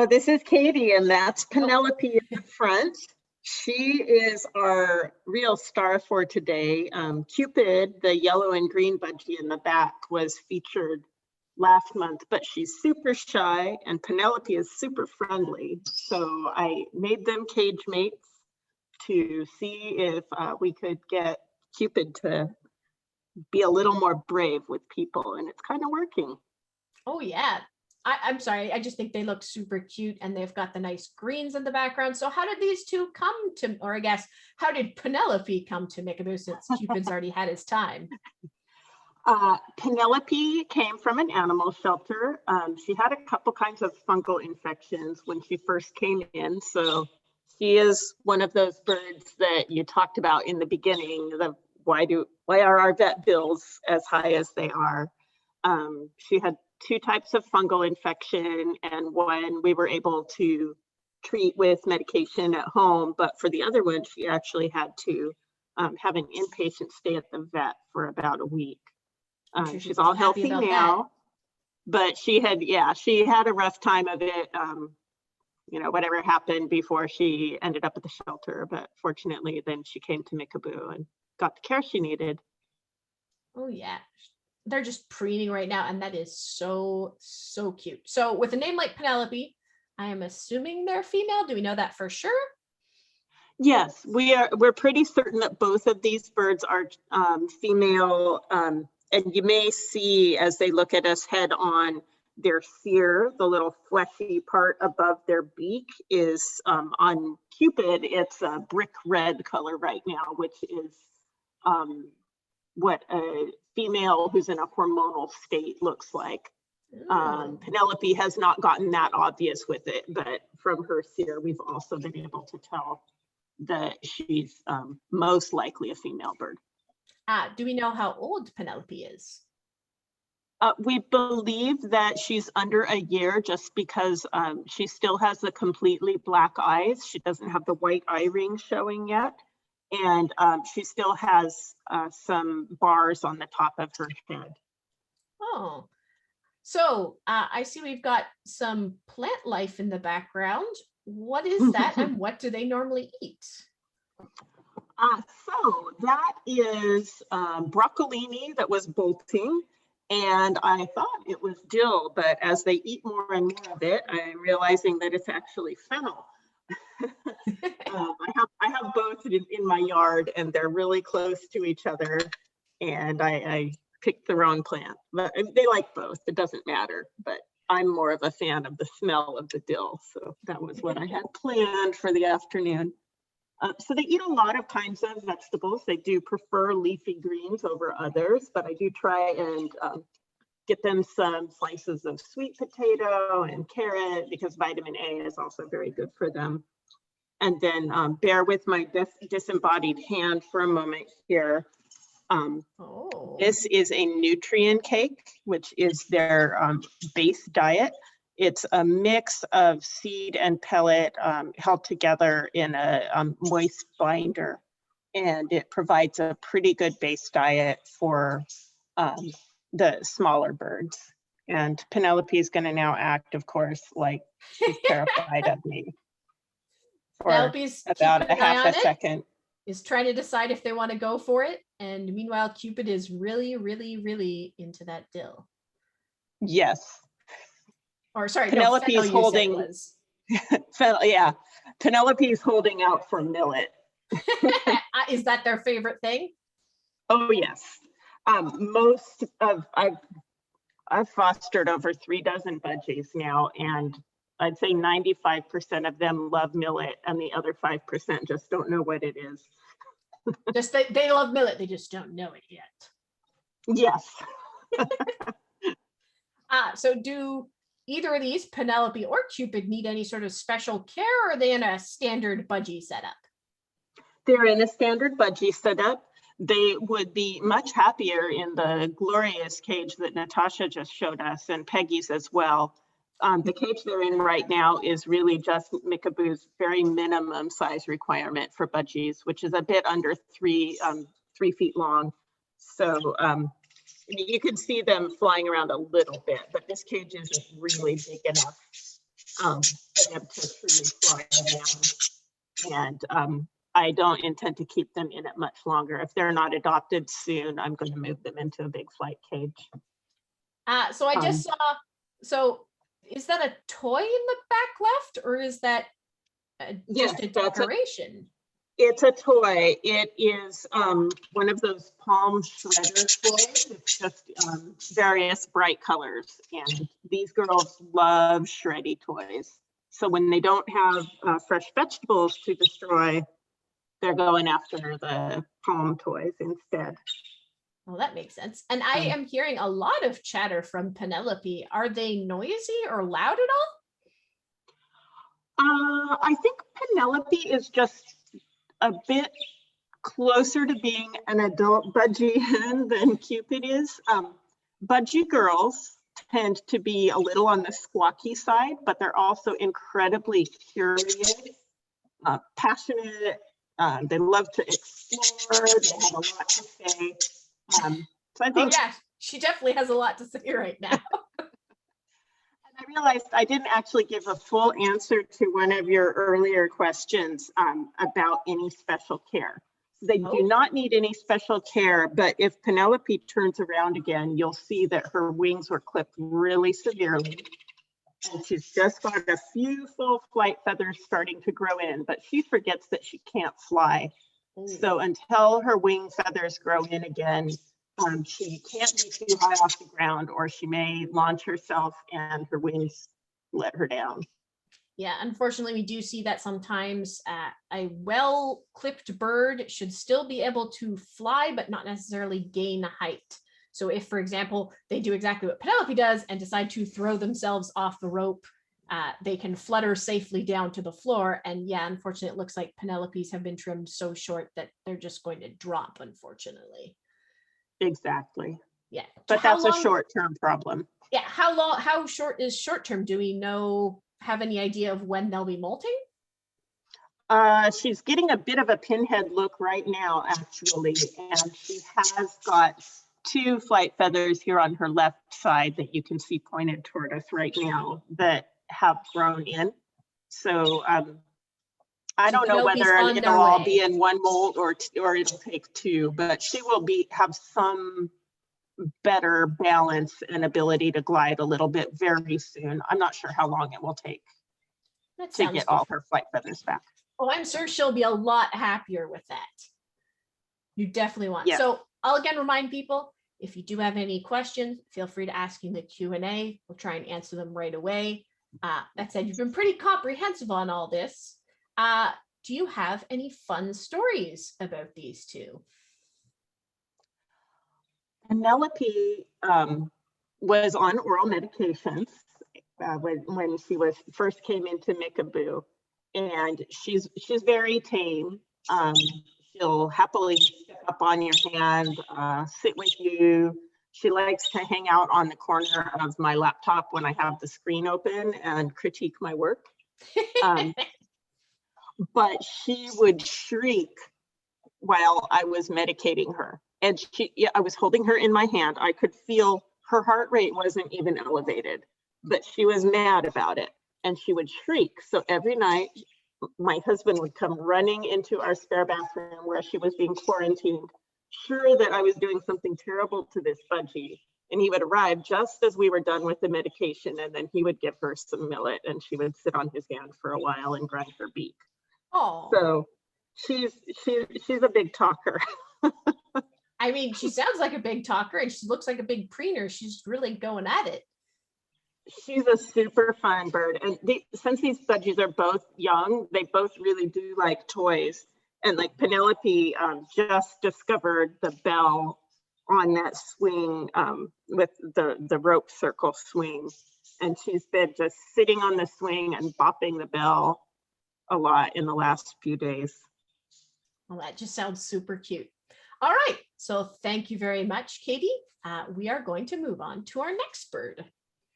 Oh, this is Katie, and that's Penelope in the front. She is our real star for today. Cupid, the yellow and green budgie in the back, was featured last month, but she's super shy, and Penelope is super friendly. So I made them cage mates to see if we could get Cupid to be a little more brave with people, and it's kind of working. Oh yeah. I'm sorry, I just think they look super cute, and they've got the nice greens in the background. So how did these two come to, or I guess, how did Penelope come to Mickaboo, since Cupid's already had his time? Penelope came from an animal shelter. She had a couple kinds of fungal infections when she first came in. So she is one of those birds that you talked about in the beginning, why are our vet bills as high as they are? She had 2 types of fungal infection, and one we were able to treat with medication at home, but for the other one, she actually had to have an inpatient stay at the vet for about a week. She's all healthy now, but she had a rough time of it. Whatever happened before she ended up at the shelter, but fortunately then she came to Mickaboo and got the care she needed. Oh yeah. They're just preening right now, and that is so cute. So with a name like Penelope, I am assuming they're female. Do we know that for sure? Yes, we're pretty certain that both of these birds are female, and you may see as they look at us head on, their cere, the little fleshy part above their beak, is on Cupid, it's a brick red color right now, which is what a female who's in a hormonal state looks like. Penelope has not gotten that obvious with it, but from her cere, we've also been able to tell that she's most likely a female bird. Do we know how old Penelope is? We believe that she's under a year, just because she still has the completely black eyes. She doesn't have the white eye ring showing yet. And she still has some bars on the top of her head. Oh, so I see we've got some plant life in the background. What is that, and what do they normally eat? So that is broccolini that was bolting, and I thought it was dill, but as they eat more and more of it, I'm realizing that it's actually fennel. I have both in my yard, and they're really close to each other, and I picked the wrong plant, but they like both. It doesn't matter, but I'm more of a fan of the smell of the dill, so that was what I had planned for the afternoon. So they eat a lot of kinds of vegetables. They do prefer leafy greens over others, but I do try and get them some slices of sweet potato and carrot, because vitamin A is also very good for them. And then bear with my disembodied hand for a moment here. This is a nutrient cake, which is their base diet. It's a mix of seed and pellet held together in a moist binder, and it provides a pretty good base diet for the smaller birds. And Penelope is going to now act, of course, like she's terrified of me. Penelope's about a half a second. Is trying to decide if they want to go for it, and meanwhile Cupid is really into that dill. Yes. Or sorry, Penelope no, is holding. Yeah, Penelope is holding out for millet. Is that their favorite thing? Oh yes. Most of I've fostered over 3 dozen budgies now, and I'd say 95% of them love millet, and the other 5% just don't know what it is. Just they love millet, they just don't know it yet. Yes. So do either of these, Penelope or Cupid, need any sort of special care, or are they in a standard budgie setup? They're in a standard budgie setup. They would be much happier in the glorious cage that Natasha just showed us, and Peggy's as well. The cage they're in right now is really just Mickaboo's very minimum size requirement for budgies, which is a bit under 3 feet long. So you can see them flying around a little bit, but this cage isn't really big enough for them to truly fly around. And I don't intend to keep them in it much longer. If they're not adopted soon, I'm going to move them into a big flight cage. So I just saw, so is that a toy in the back left, or is that just a decoration? It's a toy. It is one of those palm shredder toys. It's just various bright colors. And these girls love shreddy toys. So when they don't have fresh vegetables to destroy, they're going after the palm toys instead. Well, that makes sense. And I am hearing a lot of chatter from Penelope. Are they noisy or loud at all? I think Penelope is just a bit closer to being an adult budgie hen than Cupid is. Budgie girls tend to be a little on the squawky side, but they're also incredibly curious, passionate. They love to explore. They have a lot to say. So I think, oh yeah, she definitely has a lot to say right now. And I realized I didn't actually give a full answer to one of your earlier questions about any special care. They do not need any special care, but if Penelope turns around again, you'll see that her wings were clipped really severely. And she's just got a few full flight feathers starting to grow in, but she forgets that she can't fly. So until her wing feathers grow in again, she can't be too high off the ground, or she may launch herself and her wings let her down. Yeah, unfortunately, we do see that sometimes a well-clipped bird should still be able to fly, but not necessarily gain height. So if, for example, they do exactly what Penelope does and decide to throw themselves off the rope, they can flutter safely down to the floor. And yeah, unfortunately, it looks like Penelope's have been trimmed so short that they're just going to drop, unfortunately. Exactly. Yeah. But that's a short-term problem. Yeah. How short is short-term? Do we have any idea of when they'll be molting? She's getting a bit of a pinhead look right now, actually. And she has got 2 flight feathers here on her left side that you can see pointed toward us right now that have grown in. So I don't know whether it'll all be in one molt or it'll take 2, but she will have some better balance and ability to glide a little bit very soon. I'm not sure how long it will take to get all her flight feathers back. Oh, I'm sure she'll be a lot happier with that. You definitely want. Yeah. So I'll again remind people, if you do have any questions, feel free to ask in the Q&A. We'll try and answer them right away. That said, you've been pretty comprehensive on all this. Do you have any fun stories about these two? Penelope was on oral medications when she first came into Mickaboo, and she's very tame. She'll happily stick up on your hand, sit with you. She likes to hang out on the corner of my laptop when I have the screen open and critique my work. But she would shriek while I was medicating her. And I was holding her in my hand. I could feel her heart rate wasn't even elevated, but she was mad about it. And she would shriek. So every night, my husband would come running into our spare bathroom where she was being quarantined, sure that I was doing something terrible to this budgie. And he would arrive just as we were done with the medication, and then he would give her some millet, and she would sit on his hand for a while and grind her beak. Oh. So she's a big talker. I mean, she sounds like a big talker, and she looks like a big preener. She's really going at it. She's a super fun bird. And since these budgies are both young, they both really do like toys. And like Penelope just discovered the bell on that swing with the rope circle swing. And she's been just sitting on the swing and bopping the bell a lot in the last few days. Well, that just sounds super cute. All right, so thank you very much, Katie. We are going to move on to our next bird.